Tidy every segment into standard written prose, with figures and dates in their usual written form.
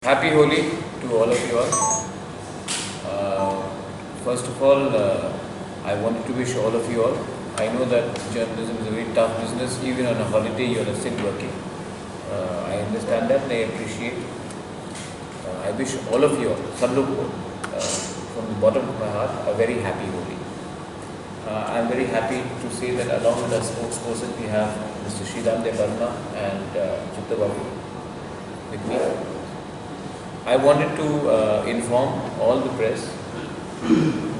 Happy Holi to all of you all. First of all, I wanted to wish all of you all. I know that journalism is a very tough business. Even on a holiday, you are still working. I understand that and I appreciate. I wish all of you all, सब लोग को, from the bottom of my heart, a very happy Holi. I am very happy to say that along with our spokesperson, we have Mr. Sridham Devarma and Chitta Babu with me. I wanted to inform all the press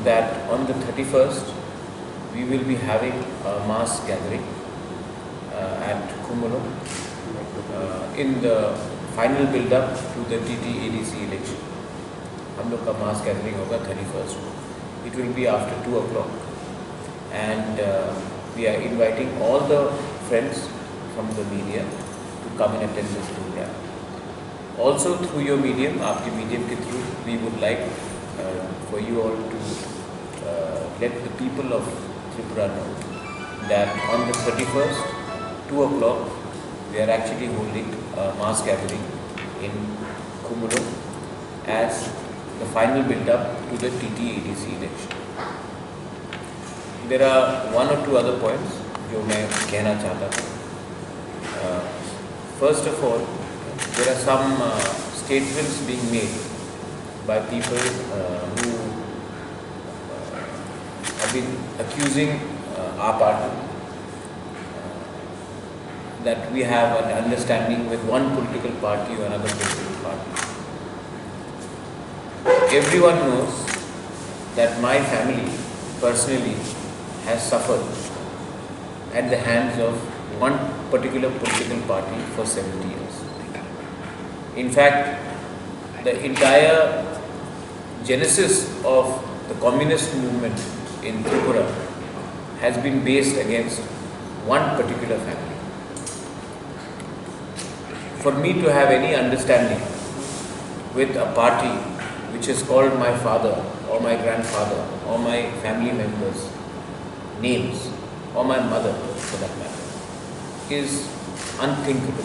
that on the 31st we will be having a mass gathering at Kumalo in the final build-up to the TT-ADC election. हम लोग का mass gathering होगा 31st को. It will be after 2 o'clock and we are inviting all the friends from the media to come and attend this program. Also through your medium, आपके medium के through, we would like for you all to let the people of Tripura know that on the 31st, 2 o'clock, we are actually holding a mass gathering in Kumalo as the final build-up to the TT-ADC election. There are one or two other points जो मैं कहना चाहता था. First of all, there are some statements being made by people who have been accusing our party that we have an understanding with one political party or another political party. Everyone knows that my family personally has suffered at the hands of one particular political party for 70 years. In fact, the entire genesis of the communist movement in Tripura has been based against one particular family. For me to have any understanding with a party which is called my father or my grandfather or my family members' names or my mother for that matter is unthinkable.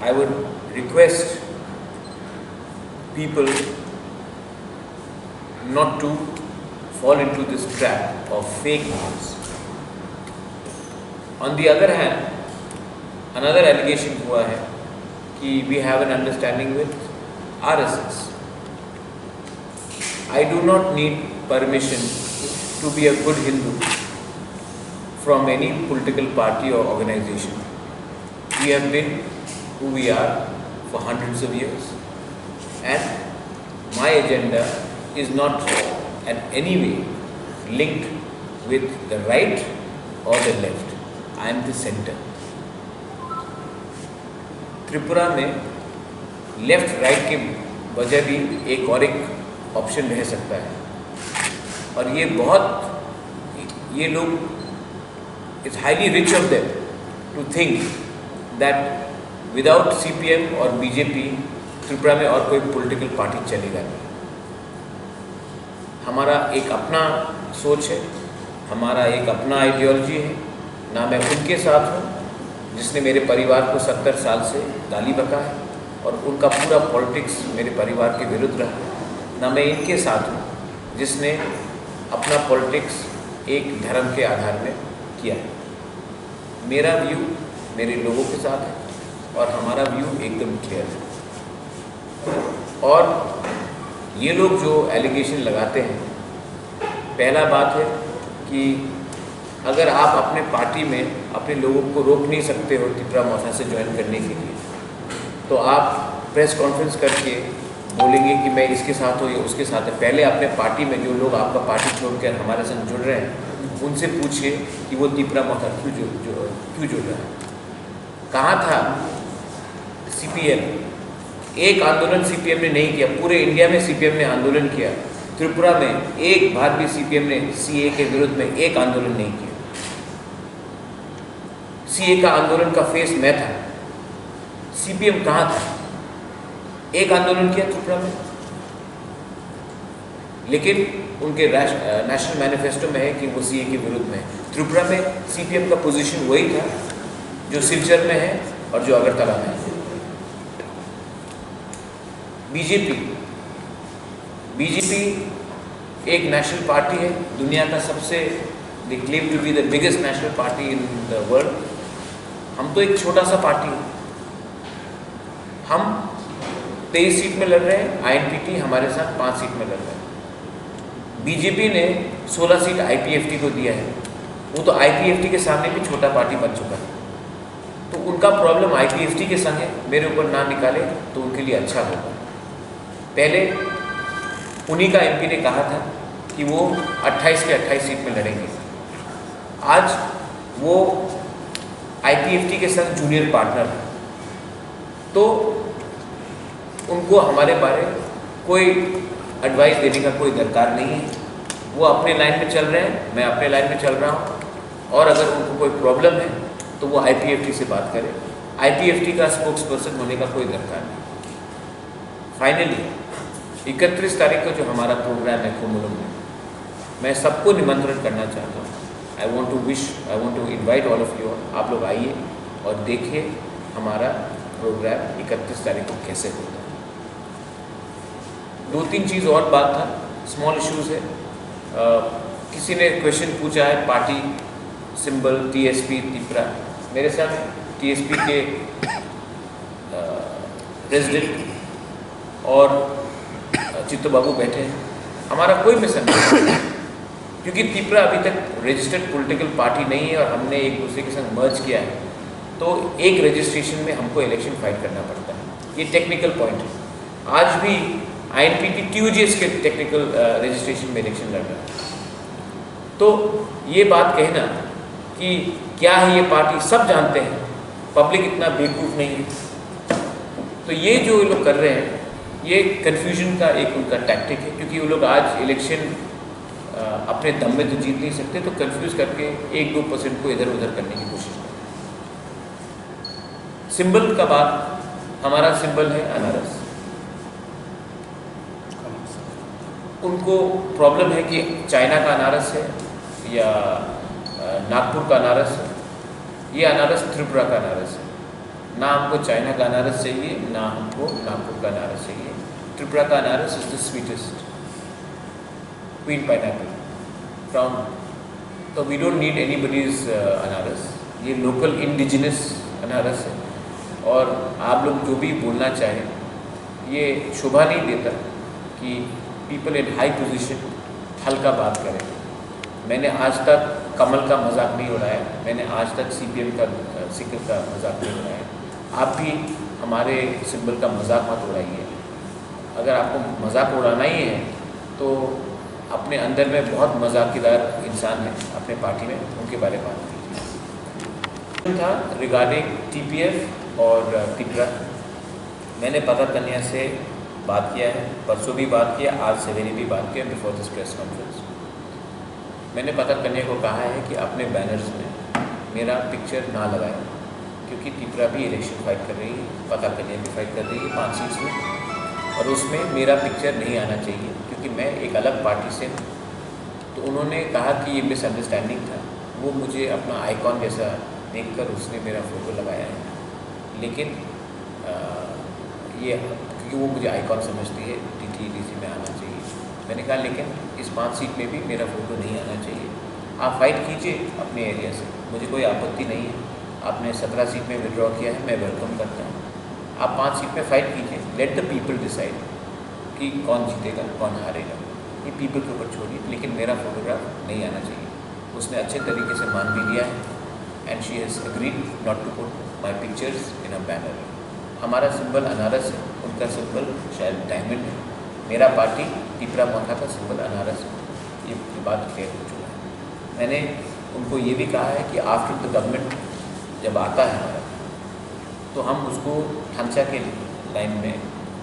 I would request people not to fall into this trap of fake news. On the other hand, another allegation हुआ है कि we have an understanding with RSS. I do not need permission to be a good Hindu from any political party or organization. We have been who we are for hundreds of years, and my agenda is not in any way linked with the right or the left. I am the center. Tripura में left right के बजाय भी एक और एक option रह सकता है और ये लोग it's highly rich of them to think that without CPM और BJP त्रिपुरा में और कोई पॉलिटिकल पार्टी चलेगा नहीं. हमारा एक अपना सोच है, हमारा एक अपना आइडियोलॉजी है. ना मैं उनके साथ हूँ जिसने मेरे परिवार को 70 साल से गाली बका है और उनका पूरा पॉलिटिक्स मेरे परिवार के विरुद्ध रहा है. ना मैं इनके साथ हूँ जिसने अपना पॉलिटिक्स एक धर्म के आधार में किया है. मेरा व्यू मेरे लोगों के साथ है और हमारा व्यू एकदम क्लियर है. और ये लोग जो एलिगेशन लगाते हैं, पहला बात है कि अगर आप अपने पार्टी में अपने लोगों को रोक नहीं सकते हो त्रिपुरा मौसा से ज्वाइन करने के लिए, तो आप प्रेस कॉन्फ्रेंस करके बोलेंगे कि मैं इसके साथ हूँ या उसके साथ है. पहले अपने पार्टी में जो लोग आपका पार्टी छोड़कर हमारे साथ जुड़ रहे हैं उनसे पूछिए कि वो त्रिपुरा मौसा क्यों जुड़ रहा है. कहाँ था CPM? एक आंदोलन CPM ने नहीं किया. पूरे इंडिया में CPM ने आंदोलन किया. त्रिपुरा में एक बार भी CPM ने CA के विरुद्ध में एक आंदोलन नहीं किया. CA का आंदोलन का फेस मैं था. CPM कहाँ था? एक आंदोलन किया त्रिपुरा में. लेकिन उनके नेशनल मैनिफेस्टो में है कि वो CA के विरुद्ध में है. त्रिपुरा में CPM का पोजीशन वही था जो सिलचर में है और जो अगरतला में है. बीजेपी एक नेशनल पार्टी है, दुनिया का सबसे, they claim to be the biggest national party in the world. हम तो एक छोटा सा पार्टी है। हम 23 सीट में लड़ रहे हैं, INPT हमारे साथ 5 सीट में लड़ रहे हैं। बीजेपी ने 16 सीट IPFT को दिया है, वो तो IPFT के सामने भी छोटा पार्टी बन चुका है। तो उनका प्रॉब्लम IPFT के संग है, मेरे ऊपर ना निकाले तो उनके लिए अच्छा होगा। पहले उन्हीं का MP ने कहा था कि वो 28 के 28 सीट में लड़ेंगे। आज वो IPFT के संग जूनियर पार्टनर है, तो उनको हमारे बारे कोई एडवाइस देने का कोई दरकार नहीं है। वो अपने लाइन में चल रहे हैं, मैं अपने लाइन में चल रहा हूँ, और अगर उनको कोई प्रॉब्लम है तो वो IPFT से बात करें। IPFT का स्पोक्स पर्सन होने का कोई दरकार नहीं। फाइनली 31 तारीख को जो हमारा प्रोग्राम है कुमुलम में, मैं सबको निमंत्रण करना चाहता हूँ। I want to invite all of you. आप लोग आइए और देखिए हमारा प्रोग्राम 31 तारीख को कैसे होता है। 2-3 चीज़ और बात था, स्मॉल इश्यूज़ है। किसी ने क्वेश्चन पूछा है पार्टी सिंबल TSP तिपरा। मेरे साथ TSP के प्रेसिडेंट और चित्तो बाबू बैठे हैं। हमारा कोई मिशन नहीं, क्योंकि तिपरा अभी तक रजिस्टर्ड पॉलिटिकल पार्टी नहीं है और हमने एक दूसरे के संग मर्ज किया है, तो एक रजिस्ट्रेशन में हमको इलेक्शन फाइट करना पड़ता है। ये टेक्निकल पॉइंट है। आज भी INPT TUJS के टेक्निकल रजिस्ट्रेशन में इलेक्शन लड़ रहा है। तो ये बात कहना कि क्या है ये पार्टी, सब जानते हैं, पब्लिक इतना बेवकूफ़ नहीं है। तो ये जो लोग कर रहे हैं, ये कन्फ्यूजन का एक उनका टैक्टिक है, क्योंकि वो लोग आज इलेक्शन अपने दम में तो जीत नहीं सकते, तो कंफ्यूज करके 1-2% को इधर उधर करने की कोशिश करते। सिंबल का बात, हमारा सिंबल है अनारस। उनको प्रॉब्लम है कि चाइना का अनारस है या नागपुर का अनारस है। ये अनारस त्रिपुरा का अनारस है। ना हमको चाइना का अनारस चाहिए, ना हमको नागपुर का अनारस चाहिए। त्रिपुरा का अनारस is the sweetest, queen pineapple from, तो वी डोंट नीड एनीबडीज अनारस। ये लोकल इंडिजिनस अनारस है, और आप लोग जो भी बोलना चाहें, ये शोभा नहीं देता कि पीपल इन हाई पोजीशन हल्का बात करें। मैंने आज तक कमल का मजाक नहीं उड़ाया, मैंने आज तक CPM का सिक्के का मजाक नहीं उड़ाया। आप भी हमारे सिंबल का मजाक मत उड़ाइए। अगर आपको मजाक उड़ाना ही है तो अपने अंदर में बहुत मजाकीदार इंसान है अपने पार्टी में, उनके बारे में बात कीजिए। था रिगार्डिंग TPF और तिपरा, मैंने पता कन्या से बात किया है, परसों भी बात किया, आज सवेरे भी बात किया बिफोर दिस प्रेस कॉन्फ्रेंस। मैंने पता करने को कहा है कि अपने बैनर्स में मेरा पिक्चर ना लगाएं, क्योंकि तिपरा भी इलेक्शन फाइट कर रही है, पता कन्या भी फाइट कर रही है 5 सीट्स में, और उसमें मेरा पिक्चर नहीं आना चाहिए क्योंकि मैं एक अलग पार्टी से हूँ। तो उन्होंने कहा कि ये मिसअंडरस्टैंडिंग था, वो मुझे अपना आइकॉन जैसा देखकर उसने मेरा फ़ोटो लगाया है, लेकिन ये क्योंकि वो मुझे आइकॉन समझती है, TTEDC में आना चाहिए। मैंने कहा लेकिन इस 5 सीट में भी मेरा फ़ोटो नहीं आना चाहिए। आप फाइट कीजिए अपने एरिया से, मुझे कोई आपत्ति नहीं है। आपने 17 सीट में विड्रॉ किया है, मैं वेलकम करता हूँ। आप 5 सीट में फाइट कीजिए, लेट द पीपल डिसाइड कि कौन जीतेगा कौन हारेगा, ये पीपल के ऊपर छोड़िए, लेकिन मेरा फोटोग्राफ नहीं आना चाहिए। उसने अच्छे तरीके से मान भी लिया है, and she has agreed not to put my pictures in a banner. हमारा सिंबल अनारस है, उनका सिंबल शायद डायमंड है। मेरा पार्टी तिपरा मोथा का सिंबल अनारस है। ये बात क्लियर हो चुका है। मैंने उनको ये भी कहा है कि आफ्टर द गवर्नमेंट जब आता है हमारा, तो हम उसको ढांचा के लाइन में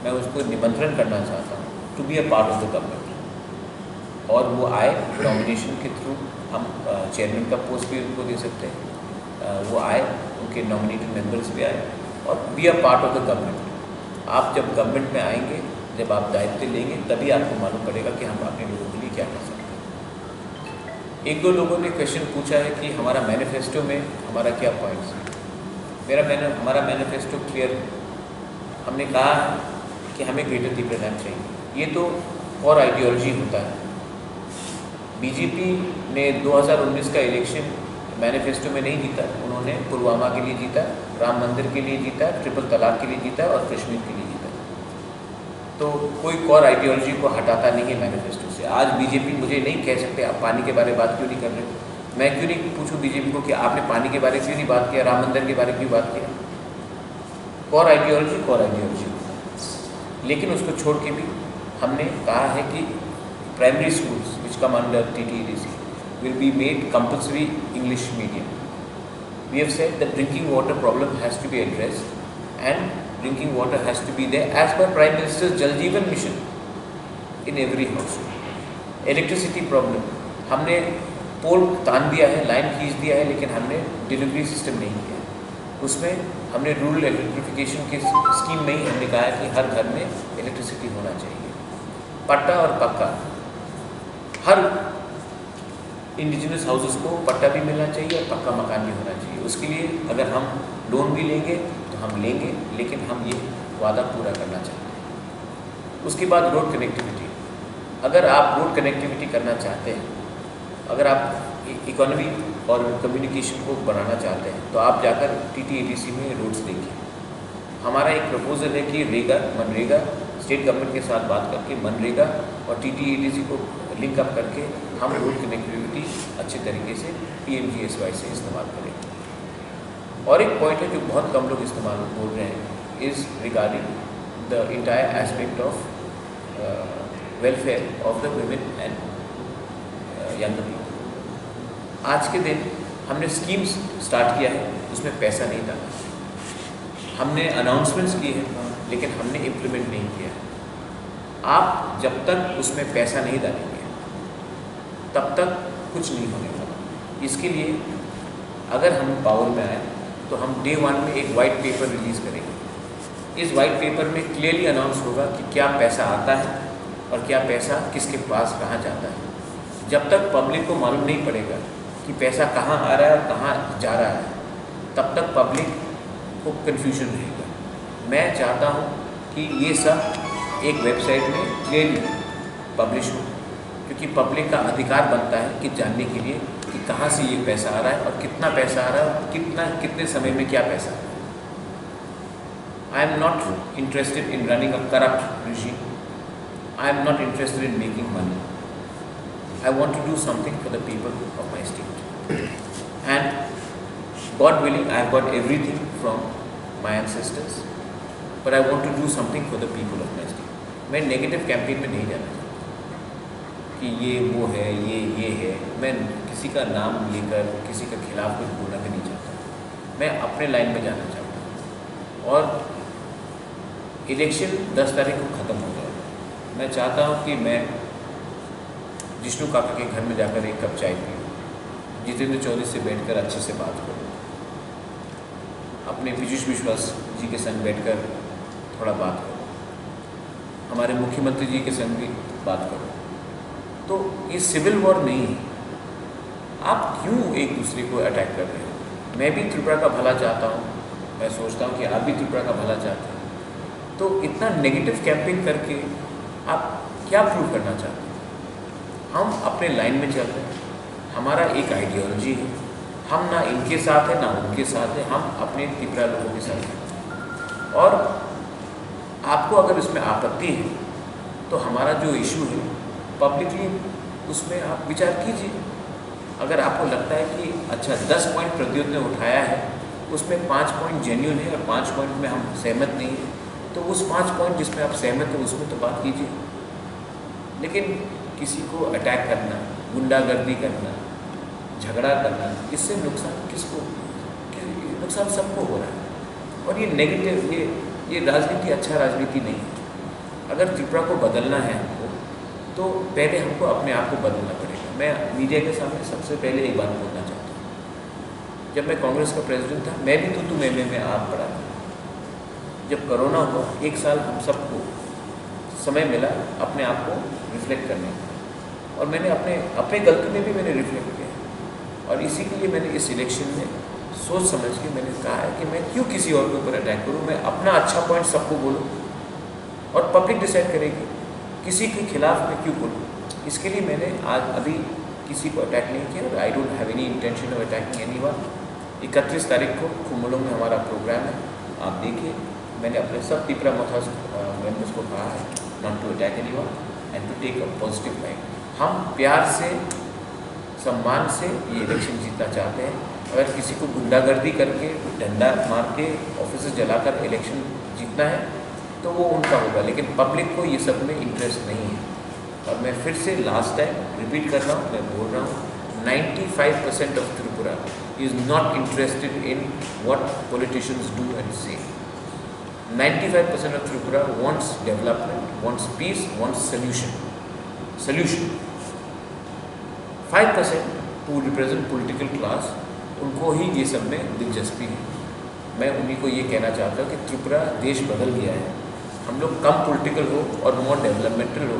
मैं उसको निमंत्रण करना चाहता हूँ to be a part of the government, और वो आए नॉमिनेशन के थ्रू। हम चेयरमैन का पोस्ट भी उनको दे सकते हैं, वो आए, उनके नॉमिनेटेड मेंबर्स भी आए, और B a part of the government. आप जब गवर्नमेंट में आएंगे, जब आप दायित्व लेंगे, तभी आपको मालूम पड़ेगा कि हम अपने लोगों के लिए क्या कर सकते हैं। 1-2 लोगों ने क्वेश्चन पूछा है कि हमारा मैनिफेस्टो में हमारा क्या पॉइंट्स है। हमारा मैनिफेस्टो क्लियर है। हमने कहा कि हमें ग्रेटर त्रिपुरा लैंड चाहिए। ये तो और आइडियोलॉजी होता है। बीजेपी ने 2019 का इलेक्शन मैनिफेस्टो में नहीं जीता, उन्होंने पुलवामा के लिए जीता, राम मंदिर के लिए जीता, ट्रिपल तलाक के लिए जीता और कश्मीर के लिए जीता। तो कोई और आइडियोलॉजी को हटाता नहीं है मैनिफेस्टो से। आज बीजेपी मुझे नहीं कह सकते आप पानी के बारे में बात क्यों नहीं कर रहे, मैं क्यों नहीं पूछूं बीजेपी को कि आपने पानी के बारे में क्यों नहीं बात किया, राम मंदिर के बारे में क्यों बात किया। कोर आइडियोलॉजी, लेकिन उसको छोड़ के भी हमने कहा है कि primary schools which come under TTEDC will be made compulsory English medium. We have said that drinking water problem has to be addressed and drinking water has to be there as per Prime Minister's Jal Jeevan Mission in every household. Electricity problem, हमने पोल तान दिया है, line खींच दिया है, लेकिन हमने delivery system नहीं किया। उसमें हमने रूरल इलेक्ट्रिफिकेशन की स्कीम में ही हमने कहा है कि हर घर में इलेक्ट्रिसिटी होना चाहिए। पट्टा और पक्का, हर इंडिजिनस हाउसेस को पट्टा भी मिलना चाहिए और पक्का मकान भी होना चाहिए। उसके लिए अगर हम लोन भी लेंगे तो हम लेंगे, लेकिन हम ये वादा पूरा करना चाहते हैं। उसके बाद रोड कनेक्टिविटी, अगर आप रोड कनेक्टिविटी करना चाहते हैं, अगर आप इकोनॉमी और कम्युनिकेशन को बढ़ाना चाहते हैं तो आप जाकर TTEDC में रोड्स देखिए। हमारा एक प्रपोजल है कि मनरेगा स्टेट गवर्नमेंट के साथ बात करके मनरेगा और TTEDC को लिंक अप करके हम रोड कनेक्टिविटी अच्छे तरीके से PMGSY से इस्तेमाल करें। और एक पॉइंट है जो बहुत कम लोग इस्तेमाल बोल रहे हैं, is regarding the entire aspect of welfare of the women and young people. आज के दिन हमने स्कीम्स स्टार्ट किया है, उसमें पैसा नहीं डाला, हमने अनाउंसमेंट्स किए हैं, लेकिन हमने इम्प्लीमेंट नहीं किया है। आप जब तक उसमें पैसा नहीं डालेंगे तब तक कुछ नहीं होने वाला। इसके लिए अगर हम पावर में आए तो हम Day 1 में एक वाइट पेपर रिलीज़ करेंगे। इस वाइट पेपर में क्लियरली अनाउंस होगा कि क्या पैसा आता है और क्या पैसा किसके पास कहाँ जाता है। जब तक पब्लिक को मालूम नहीं पड़ेगा कि पैसा कहाँ आ रहा है और कहाँ जा रहा है, तब तक पब्लिक को कन्फ्यूजन रहेगा। मैं चाहता हूँ कि ये सब एक वेबसाइट में क्लियरली पब्लिश हो, क्योंकि पब्लिक का अधिकार बनता है कि जानने के लिए कि कहाँ से ये पैसा आ रहा है और कितना पैसा आ रहा है और कितने समय में क्या पैसा आ रहा है। I am not interested in running a corrupt regime. I am not interested in making money. I want to do something for the people of my state. And God willing, I have got everything from my ancestors, but I want to do something for the people of my state. मैं negative campaign में नहीं जाना चाहता कि ये वो है, ये है। मैं किसी का नाम लेकर किसी के खिलाफ कुछ बोलना भी नहीं चाहता। मैं अपने लाइन में जाना चाहता हूँ। और इलेक्शन 10 तारीख को ख़त्म हो जाएगा। मैं चाहता हूँ कि मैं जिष्णु काका के घर में जाकर एक कप चाय पीऊँ, जितेंद्र चौधरी से बैठकर अच्छे से बात करूँ, अपने पीयूष विश्वास जी के संग बैठकर थोड़ा बात करूँ, हमारे मुख्यमंत्री जी के संग भी बात करूँ। तो ये सिविल वॉर नहीं है। आप क्यों एक दूसरे को अटैक कर रहे हो? मैं भी त्रिपुरा का भला चाहता हूँ, मैं सोचता हूँ कि आप भी त्रिपुरा का भला चाहते हैं। तो इतना नेगेटिव कैंपेन करके आप क्या प्रूव करना चाहते हैं? हम अपने लाइन में चल रहे हैं, हमारा एक आइडियोलॉजी है, हम ना इनके साथ हैं ना उनके साथ हैं, हम अपने त्रिपुरा लोगों के साथ हैं। और आपको अगर इसमें आपत्ति है तो हमारा जो इशू है पब्लिकली उसमें आप विचार कीजिए। अगर आपको लगता है कि अच्छा 10 पॉइंट प्रद्योत ने उठाया है, उसमें 5 पॉइंट जेन्युइन है और 5 पॉइंट में हम सहमत नहीं हैं, तो उस 5 पॉइंट जिसमें आप सहमत हो उसमें तो बात कीजिए। लेकिन किसी को अटैक करना, गुंडागर्दी करना, झगड़ा करना, इससे नुकसान किसको? नुकसान सबको हो रहा है। और ये नेगेटिव, ये राजनीति अच्छा राजनीति नहीं है। अगर त्रिपुरा को बदलना है हमको, तो पहले हमको अपने आप को बदलना पड़ेगा। मैं मीडिया के सामने सबसे पहले एक बात बोलना चाहता हूँ। जब मैं कांग्रेस का प्रेसिडेंट था, मैं भी तू में आप पढ़ा था। जब कोरोना हुआ, 1 साल हम सबको समय मिला अपने आप को रिफ्लेक्ट करने का, और मैंने अपने गलती में भी मैंने रिफ्लेक्ट किया। और इसी के लिए मैंने इस इलेक्शन में सोच समझ के मैंने कहा है कि मैं क्यों किसी और के ऊपर अटैक करूँ, मैं अपना अच्छा पॉइंट सबको बोलूँ। और पब्लिक डिसाइड करेगी किसी के खिलाफ मैं क्यों बोलूँ। इसके लिए मैंने आज अभी किसी को अटैक नहीं किया और I don't have any intention of attacking anyone. 31 तारीख को कुम्बलों में हमारा प्रोग्राम है, आप देखिए। मैंने अपने सब पिपरा मथास मेंबर्स को कहा है not to attack anyone and to take a positive line. हम प्यार से सम्मान से ये इलेक्शन जीतना चाहते हैं। अगर किसी को गुंडागर्दी करके डंडा मार के ऑफिस जलाकर इलेक्शन जीतना है तो वो उनका होगा, लेकिन पब्लिक को ये सब में इंटरेस्ट नहीं है। और मैं फिर से लास्ट टाइम रिपीट कर रहा हूँ, मैं बोल रहा हूँ 95% of Tripura is not interested in what politicians do and से। 95% of Tripura wants development, wants peace, wants solution. 5% who represent political class, उनको ही ये सब में दिलचस्पी है। मैं उन्हीं को ये कहना चाहता हूँ कि त्रिपुरा देश बदल गया है, हम लोग कम पॉलिटिकल हो और मोर डेवलपमेंटल हो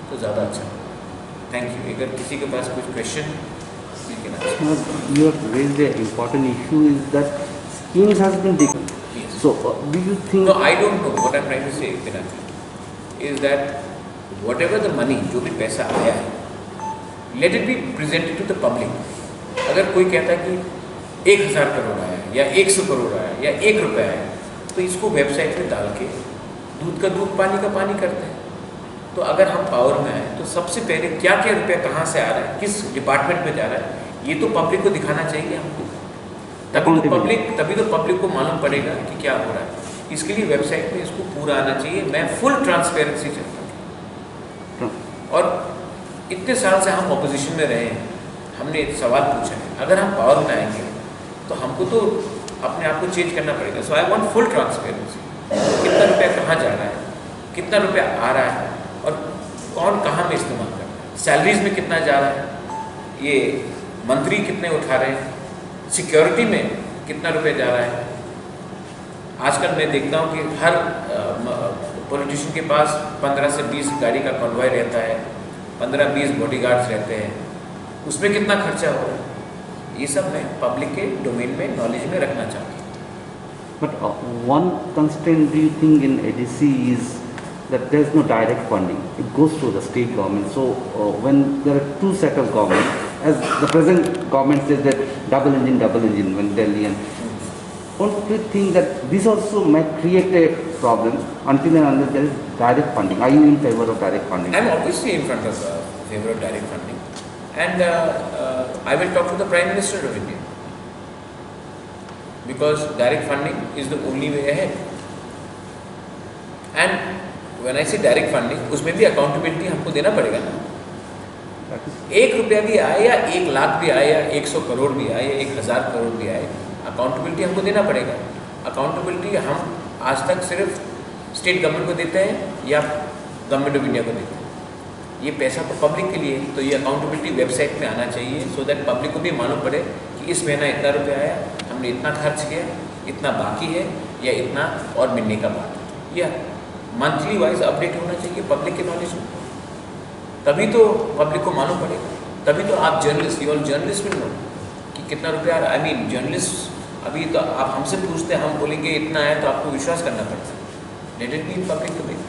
तो ज़्यादा अच्छा हो। Thank you. अगर किसी के पास कुछ question you have raised an important issue is that schemes has been declared. Yes. So do you think? No, I don't know. What I'm trying to say, Pinaki, is that whatever the money, जो भी पैसा आया है, let it be presented to the public. अगर कोई कहता है कि 1000 करोड़ आया है या 100 करोड़ आया है या 1 रुपया आया है तो इसको वेबसाइट पे डाल के दूध का दूध पानी का पानी करते हैं। तो अगर हम पावर में आए तो सबसे पहले क्या क्या रुपया कहाँ से आ रहा है, किस डिपार्टमेंट में जा रहा है, ये तो पब्लिक को दिखाना चाहिए हमको। तभी तो पब्लिक को मालूम पड़ेगा कि क्या हो रहा है। इसके लिए वेबसाइट में इसको पूरा आना चाहिए। मैं फुल ट्रांसपेरेंसी चाहता हूँ। और इतने साल से हम ऑपोजिशन में रहे हैं, हमने एक सवाल पूछा है, अगर हम पावर में आएंगे तो हमको तो अपने आप को चेंज करना पड़ेगा। सो आई वांट फुल ट्रांसपेरेंसी। कितना रुपया कहाँ जा रहा है, कितना रुपया आ रहा है और कौन कहाँ में इस्तेमाल कर रहा है, सैलरीज में कितना जा रहा है, ये मंत्री कितने उठा रहे हैं, सिक्योरिटी में कितना रुपया जा रहा है। आजकल मैं देखता हूँ कि हर पॉलिटिशियन के पास 15 से 20 गाड़ी का कॉन्वॉय रहता है, 15-20 बॉडीगार्ड्स रहते हैं, उसमें कितना खर्चा हो रहा है। ये सब मैं पब्लिक के डोमेन में नॉलेज में रखना चाहता हूँ। But one constraint do you think in ADC is that there is no direct funding. It goes to the state government. So when there are two set of government, as the present government says that double engine when Delhi and don't you think that this also might create a problem until and unless there is direct funding? Are you in favor of direct funding? I am obviously in front of favor of direct funding, and I will talk to the Prime Minister of India because direct funding is the only way ahead. And when I say direct funding, उसमें भी accountability हमको देना पड़ेगा ना। 1 रुपया भी आए या 1 लाख भी आए या 100 करोड़ भी आए या 1000 करोड़ भी आए, अकाउंटेबिलिटी हमको देना पड़ेगा। अकाउंटेबिलिटी हम आज तक सिर्फ स्टेट गवर्नमेंट को देते हैं या गवर्नमेंट ऑफ इंडिया को देते हैं। ये पैसा तो पब्लिक के लिए है, तो ये अकाउंटेबिलिटी वेबसाइट में आना चाहिए सो दैट पब्लिक को भी मालूम पड़े कि इस महीना इतना रुपया आया, हमने इतना खर्च किया, इतना बाकी है या इतना और मिलने का बात है, या मंथली वाइज अपडेट होना चाहिए पब्लिक के नॉलेज में। तभी तो पब्लिक को मालूम पड़ेगा, तभी तो आप journalist, you all journalist will know कि कितना रुपया। आई मीन जर्नलिस्ट अभी तो आप हमसे पूछते हैं, हम बोलेंगे इतना है तो आपको विश्वास करना पड़ता है। Let it be in public domain.